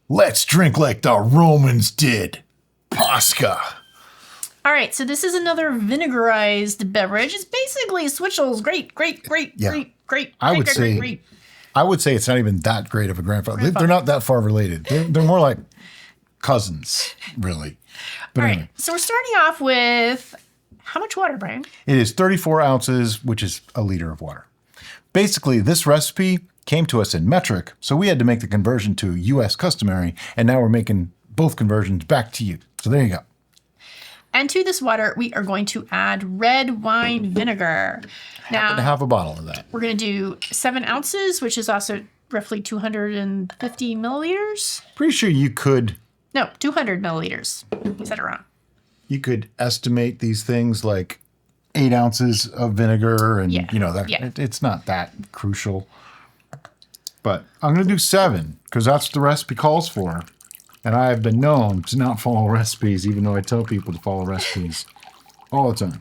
Let's drink like the Romans did. Posca. All right, so this is another vinegarized beverage. It's basically Switchel's great. I would say it's not even that great of a grandfather. They're not that far related. They're more like cousins, really. But All anyway. right, so we're starting off with how much water, Brian? It is 34 ounces, which is a liter of water. Basically, this recipe came to us in metric, so we had to make the conversion to U.S. customary, and now we're making both conversions back to you. So there you go. And to this water, we are going to add red wine vinegar. Happen to have a bottle of that. We're going to do 7 ounces, which is also roughly 250 milliliters. Pretty sure you could... No, 200 milliliters. You said it wrong. You could estimate these things like 8 ounces of vinegar, and it's not that crucial. But I'm going to do 7 because that's what the recipe calls for. And I have been known to not follow recipes, even though I tell people to follow recipes all the time.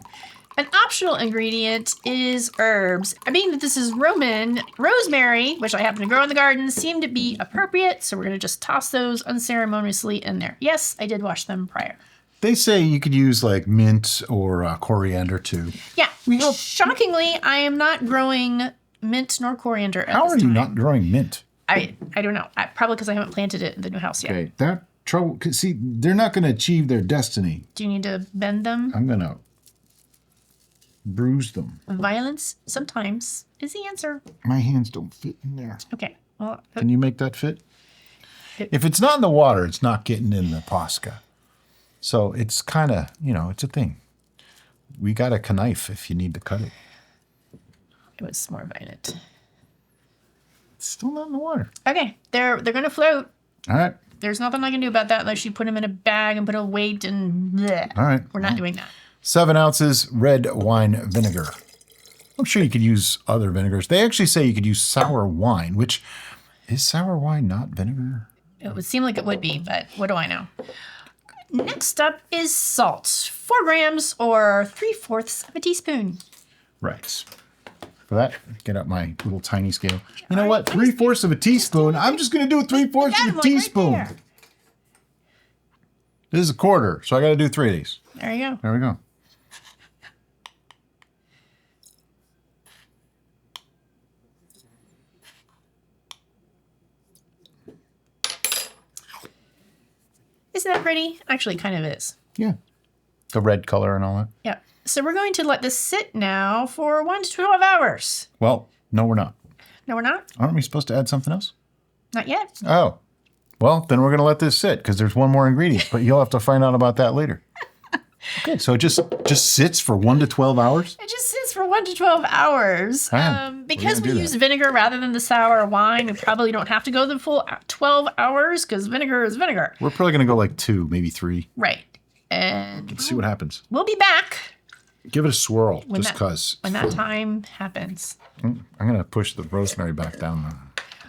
An optional ingredient is herbs. I mean that this is rosemary, which I happen to grow in the garden, seem to be appropriate. So we're going to just toss those unceremoniously in there. Yes, I did wash them prior. They say you could use like mint or coriander too. Yeah. Shockingly, I am not growing mint nor coriander at How this are you time. not growing mint? I don't know. Probably because I haven't planted it in the new house yet. Okay, that trouble. See, they're not going to achieve their destiny. Do you need to bend them? I'm going to bruise them. Violence sometimes is the answer. My hands don't fit in there. Okay. Well, Can you make that fit? If it's not in the water, it's not getting in the Posca. So it's kind of, it's a thing. We got a knife if you need to cut it. it was more violent. It's still not in the water. Okay. They're going to float. All right. There's nothing I can do about that unless you put them in a bag and put a weight and bleh. All right. We're not doing that. 7 ounces red wine vinegar. I'm sure you could use other vinegars. They actually say you could use sour wine, which is sour wine not vinegar? It would seem like it would be, but what do I know? Next up is salt. 4 grams or 3/4 of a teaspoon. Right. For that, get out my little tiny scale. You know what? 3/4 of a teaspoon. I'm just going to do 3/4 of a teaspoon. Right there. This is a quarter, so I got to do 3 of these. There you go. There we go. Isn't that pretty? Actually, it kind of is. Yeah. The red color and all that. Yeah. So we're going to let this sit now for 1 to 12 hours. Well, no, we're not. No, we're not? Aren't we supposed to add something else? Not yet. Oh. Well, then we're going to let this sit because there's one more ingredient, but you'll have to find out about that later. Okay, so it just sits for 1 to 12 hours? It just sits for 1 to 12 hours. Because we use vinegar rather than the sour wine, we probably don't have to go the full 12 hours because vinegar is vinegar. We're probably going to go like 2, maybe 3. Right. And Let's see what happens. we'll be back Give it a swirl, when just because. when that time happens. I'm going to push the rosemary back down now.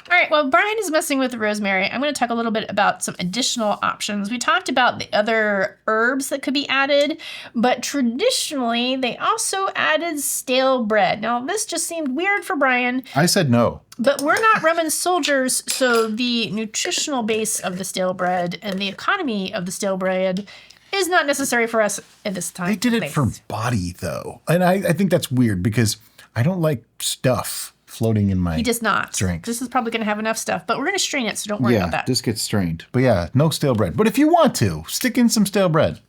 All right, well, Brian is messing with the rosemary. I'm going to talk a little bit about some additional options. We talked about the other herbs that could be added, but traditionally, they also added stale bread. Now, this just seemed weird for Brian, I said no. but we're not Roman soldiers, so the nutritional base of the stale bread and the economy of the stale bread is not necessary for us at this time. They did it for body, though. And I think that's weird because I don't like stuff floating in my He does not. drinks. This is probably going to have enough stuff, but we're going to strain it, so don't worry about that. this gets strained. But yeah, no stale bread. But if you want to, stick in some stale bread.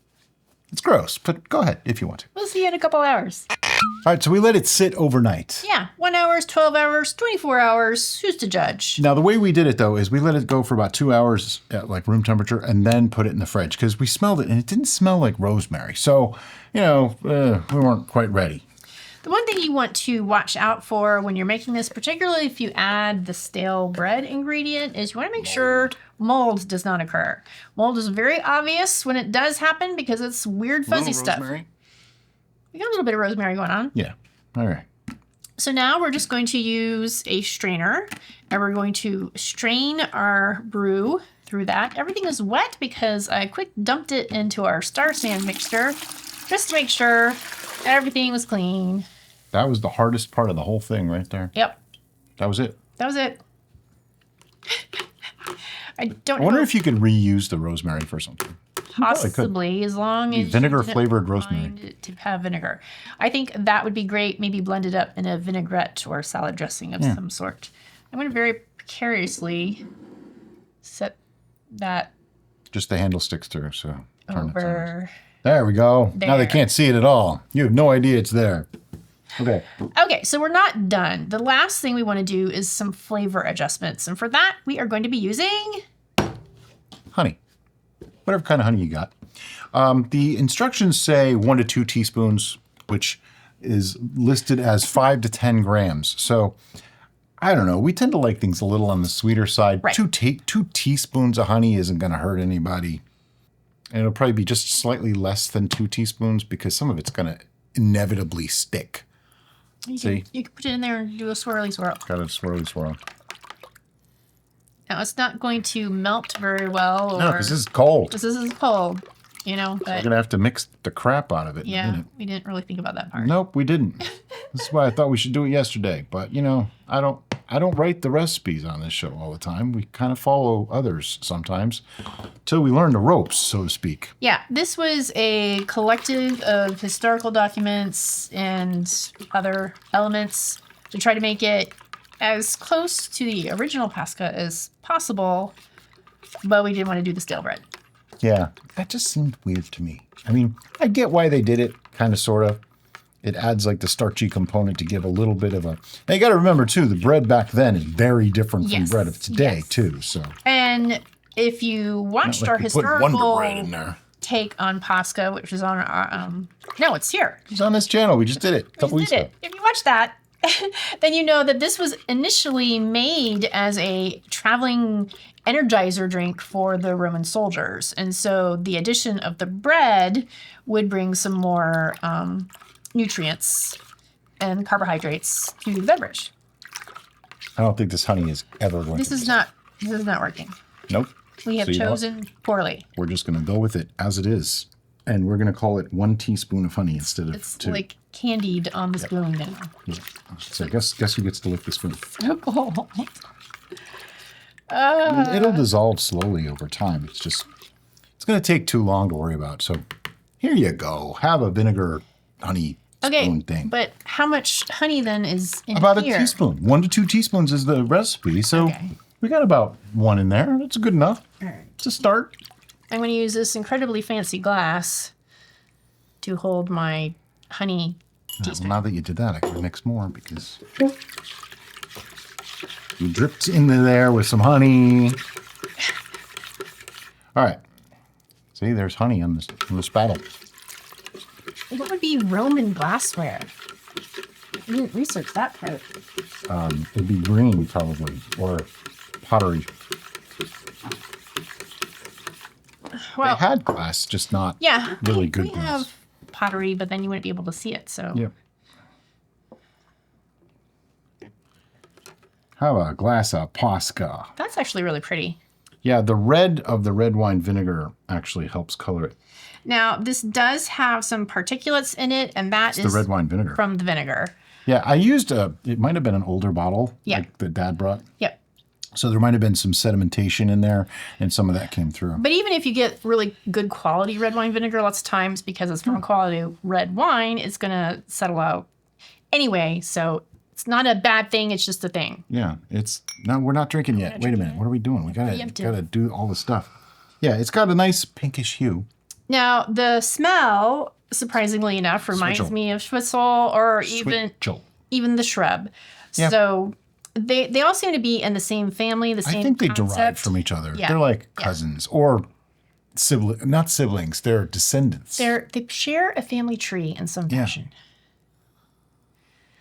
It's gross, but go ahead if you want to. We'll see you in a couple hours. All right, so we let it sit overnight. Yeah, 1 hour, 12 hours, 24 hours. Who's to judge? Now, the way we did it, though, is we let it go for about 2 hours at like room temperature and then put it in the fridge because we smelled it and it didn't smell like rosemary. So, we weren't quite ready. The one thing you want to watch out for when you're making this, particularly if you add the stale bread ingredient, is you want to make sure mold does not occur. Mold is very obvious when it does happen because it's weird fuzzy stuff. Rosemary? We got a little bit of rosemary going on. Yeah. All right. So now we're just going to use a strainer and we're going to strain our brew through that. Everything is wet because I quick dumped it into our Star Sand mixture just to make sure everything was clean. That was the hardest part of the whole thing right there. Yep. That was it. That was it. I don't I wonder know if you could reuse the rosemary for something. possibly, as long as vinegar you didn't flavored rosemary. find it to have vinegar. I think that would be great, maybe blended up in a vinaigrette or salad dressing of some sort. I'm going to very precariously set that Just the handle sticks through, so turn it. over. There we go. Now they There. can't see it at all. You have no idea it's there. Okay. Okay, so we're not done. The last thing we want to do is some flavor adjustments. And for that, we are going to be using... Honey. Whatever kind of honey you got. The instructions say 1 to 2 teaspoons, which is listed as 5 to 10 grams. So, I don't know. We tend to like things a little on the sweeter side. Right. 2 teaspoons of honey isn't going to hurt anybody. And it'll probably be just slightly less than 2 teaspoons because some of it's going to inevitably stick. You See? can put it in there and do a swirly swirl. Got a swirly swirl. Now, it's not going to melt very well. No, because this is cold. This is cold, you know. We're But going to have to mix the crap out of it in a yeah, minute. we didn't really think about that part. Nope, we didn't. This is why I thought we should do it yesterday. But, you know, I don't write the recipes on this show all the time. We kind of follow others sometimes till we learn the ropes, so to speak. Yeah, this was a collective of historical documents and other elements to try to make it as close to the original Posca as possible, but we didn't want to do the stale bread. Yeah, that just seemed weird to me. I mean, I get why they did it, kind of, sort of. It adds like the starchy component to give a little bit of a... Now you got to remember too, the bread back then is very different from Yes, bread of today yes. too. So And if you watched like our we put Wonder historical Bread in there. take on Posca, which is on our... no, it's here. It's on this channel. We just did it a couple weeks ago. If you watch that, then you know that this was initially made as a traveling energizer drink for the Roman soldiers. And so the addition of the bread would bring some more nutrients and carbohydrates to the beverage. I don't think this honey is ever going This to... is not working. Nope. We have So you know what? chosen poorly. We're just going to go with it as it is. And we're going to call it 1 teaspoon of honey instead of It's 2. like candied on the spoon now. Yeah. So guess who gets to lick the spoon? So cold. It'll dissolve slowly over time. It's going to take too long to worry about. So here you go. Have a vinegar honey spoon thing. But how much honey then is in About here? a teaspoon. 1 to 2 teaspoons is the recipe. So we got about 1 in there. That's good enough. All right. To start. I'm going to use this incredibly fancy glass to hold my honey teaspoon. Now that you did that, I can mix more because you dripped into there with some honey. All right. See, there's honey on the spattle. What would be Roman glassware? I didn't research that part. It'd be green probably, or pottery. Well, They had glass, just not yeah, really good we glass. have pottery, but then you wouldn't be able to see it. So Yep. Have a glass of Posca. that's actually really pretty. Yeah, the red of the red wine vinegar actually helps color it. Now, this does have some particulates in it, and that It's is the red wine vinegar. from the vinegar. Yeah, I used it might have been an older bottle, Yeah. like that Dad brought. Yep. So there might have been some sedimentation in there, and some of that came through. But even if you get really good quality red wine vinegar, lots of times because it's from a quality red wine, it's going to settle out anyway. So it's not a bad thing. It's just a thing. Yeah, we're not drinking yet. Wait a minute, what are we doing? We gotta do all the stuff. Yeah, it's got a nice pinkish hue. Now, the smell, surprisingly enough, reminds Switchel. me of Schwitzel or Switchel. even the shrub. Yeah. So they all seem to be in the same family, the same I think they concept. derive from each other. Yeah. They're like cousins or not siblings. They're descendants. They share a family tree in some fashion.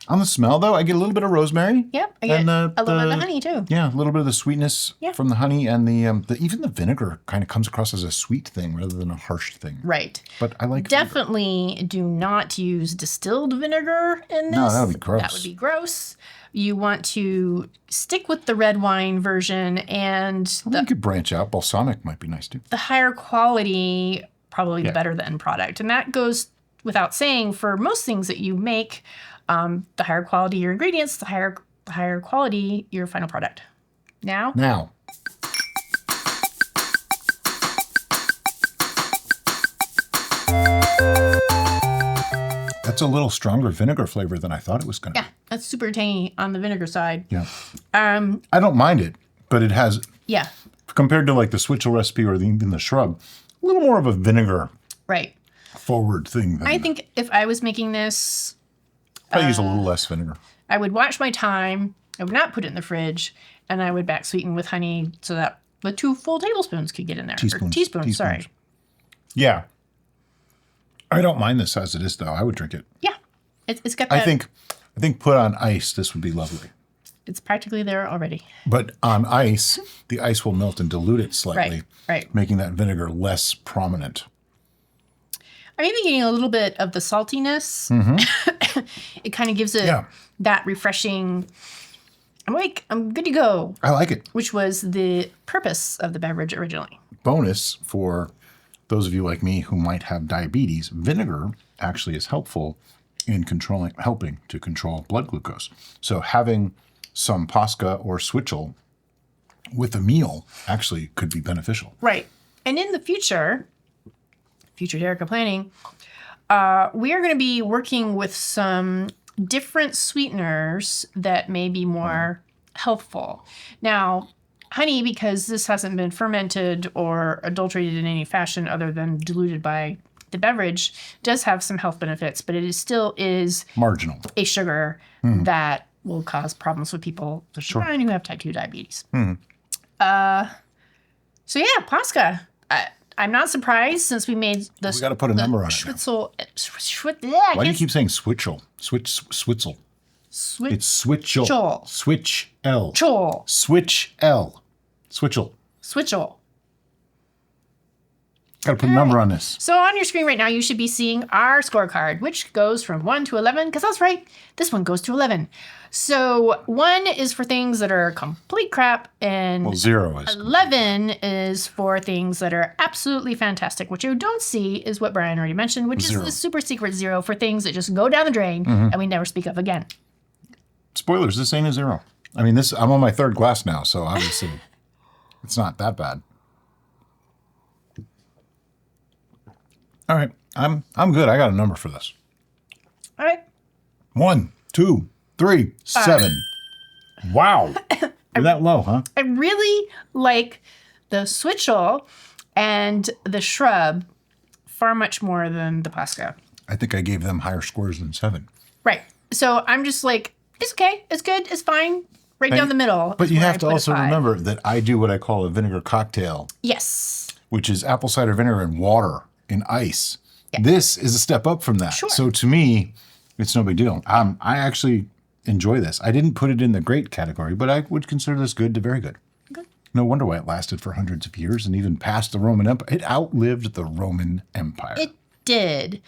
On the smell, though, I get a little bit of rosemary. Yep, I get and, a little bit of the honey too. Yeah, a little bit of the sweetness Yeah. from the honey, and the even the vinegar kind of comes across as a sweet thing rather than a harsh thing. Right. But I like vinegar. Definitely do not use distilled vinegar in this. No, that would be gross. That would be gross. You want to stick with the red wine version, and Well, you could branch out. Balsamic might be nice too. the higher quality, probably Yeah. the better the end product. And that goes without saying for most things that you make. The higher quality your ingredients, the higher quality your final product. Now, Now, That's a little stronger vinegar flavor than I thought it was going to Yeah, that's super tangy on the vinegar side. Yeah. I don't mind it, but it has, Yeah, compared to like the Switchel recipe or even the shrub, a little more of a vinegar right. forward thing. Than I think if I was making this, I use a little less vinegar. I would watch my time. I would not put it in the fridge, and I would back sweeten with honey so that the 2 full tablespoons could get in there. Or teaspoons, sorry. Yeah. I don't mind this as it is, though. I would drink it. Yeah. It's got that. I think put on ice, this would be lovely. It's practically there already. But on ice, the ice will melt and dilute it slightly, right. making that vinegar less prominent. I'm even getting a little bit of the saltiness. It kind of gives it that refreshing, I'm awake, I'm good to go. I like it. Which was the purpose of the beverage originally. Bonus for those of you like me who might have diabetes, vinegar actually is helpful in helping to control blood glucose. So having some Posca or Switchel with a meal actually could be beneficial. Right. And in the future Derica planning, we are going to be working with some different sweeteners that may be more healthful. Now, honey, because this hasn't been fermented or adulterated in any fashion other than diluted by the beverage, does have some health benefits, but it still is marginal. A sugar that will cause problems with people who have type 2 diabetes. So yeah, Posca. I'm not surprised since we made the. We got to put a number on it. Schwitzel. Why do you keep saying Switchel? Switzel. It's Switchel. Switch L. Switch L. Switchel. Got to put a number on this. So on your screen right now, you should be seeing our scorecard, which goes from 1 to 11, because that's right, this one goes to 11. So 1 is for things that are complete crap, and 0 is 11 is for things that are absolutely fantastic. What you don't see is what Brian already mentioned, which is the super secret 0 for things that just go down the drain and we never speak of again. Spoilers, this ain't a 0. I mean, I'm on my 3rd glass now, so obviously it's not that bad. All right, I'm good. I got a number for this. All right. 1, 2, 3, 7. Wow. You're that low, huh? I really like the Switchel and the Shrub far much more than the Posca. I think I gave them higher scores than 7. Right. So I'm just like, it's okay. It's good. It's fine. Right down the middle. But you have to also remember that I do what I call a vinegar cocktail. Yes. Which is apple cider vinegar and water and ice. Yeah. This is a step up from that. Sure. So to me, it's no big deal. I actually enjoy this. I didn't put it in the great category, but I would consider this good to very good. Good. No wonder why it lasted for hundreds of years and even past the Roman Empire. It outlived the Roman Empire. It did.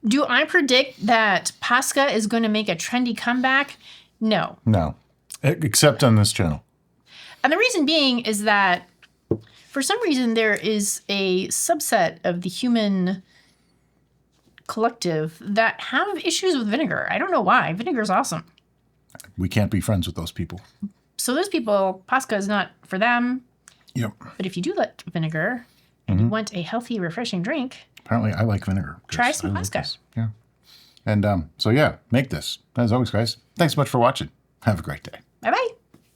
Do I predict that Posca is going to make a trendy comeback? No. No. Except on this channel. And the reason being is that for some reason there is a subset of the human collective that have issues with vinegar. I don't know why. Vinegar is awesome. We can't be friends with those people. So those people, Posca is not for them. Yep. But if you do like vinegar and you want a healthy, refreshing drink, apparently I like vinegar. Try some Posca. Yeah. And so yeah, make this. As always, guys, thanks so much for watching. Have a great day. Bye-bye.